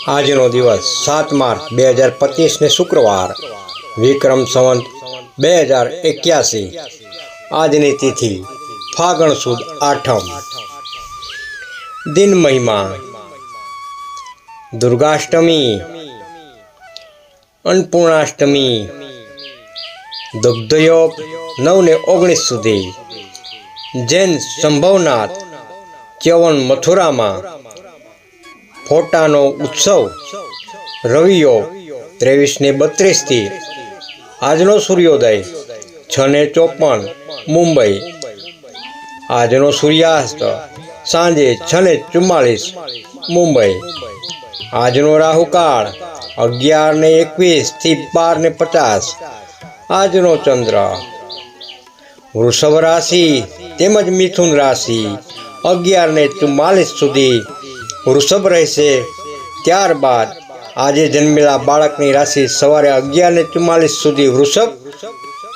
આજનો દિવસ 7 માર્ચ 2025 ને શુક્રવાર વિક્રમ સંવત 2081। આજની તિથિ ફાગણ સુદ આઠમ। दिन महिमा दुर्गाष्टमी, अन्नपूर्णाष्टमी, दुग्धयोग 9 ने 19 सुधी। जैन संभवनाथ च्यवन मथुरा में फोटानो उत्सव रवियोग 23 ने 32 थी। आजनो सूर्योदय 6 ने 54 मुंबई। आजनो सूर्यास्त सांजे 6 ने 44 मुंबई। आजनो राहुकाल 11 ने 21 थी 12 ने 50। आजनो चंद्र वृषभ राशि तेमज मिथुन राशि 11 ने 44 सुधी वृषभ रहेशे। त्यारबाद आजे जन्मेला बाळकनी राशि सवारे 11 ने 44 सुधी वृषभ,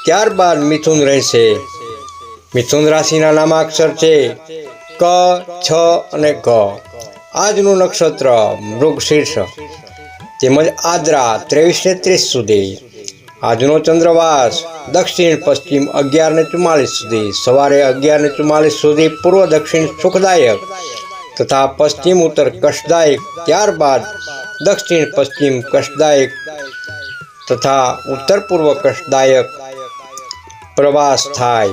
त्यारबाद मिथुन रहेशे। मिथुन राशिना नामाक्षर छे क, छ अने ग। आजनु नक्षत्र मृगशीर्ष तेमज आद्रा 23 ने 30 सुधी। आजनो चंद्रवास दक्षिण पश्चिम 11 ने 44 सुधी, सवारे 11 ने 44 सुधी पूर्व दक्षिण सुखदायक तथा पश्चिम उत्तर कष्टदायक, त्यारबाद दक्षिण पश्चिम कष्टदायक तथा उत्तर पूर्व कष्टदायक प्रवास थाय।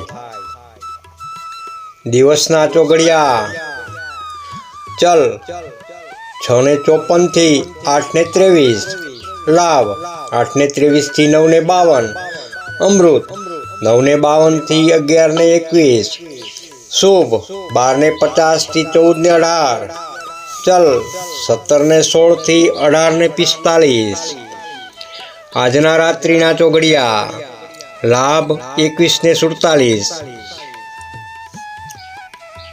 दिवसना चोगड़िया चल 6 ने 54 थी 8 ने 23। लाभ 8 ने 23 थी 9 ने 52। अमृत 9 ने 52 थी 11 ने 21। शुभ 12 ने 50 थी 14 ने 18। चल 17 ने 16 थी 18 ने 45। आजना रात्रिना चोगड़िया लाभ 21 ने 47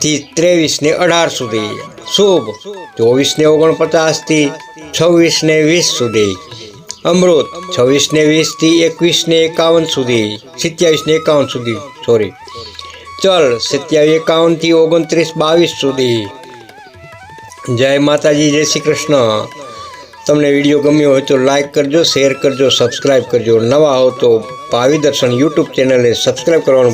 थी 23 ने 18 सुधी। शुभ 24 ने 49 थी 26 ने 20 सुधी। अमृत 26 ने 20 थी 21 ने 51 सुधी, 27 ने 51 सुधी सॉरी। चल 27 51 थी 29 22 सुधी। जय माताजी, जय श्री कृष्ण। तमने विडियो गम्यो हो तो लाइक करजो, शेर करजो, सब्सक्राइब करजो। नवा हो तो भावी दर्शन यूट्यूब चैनल ने सब्सक्राइब करवानुं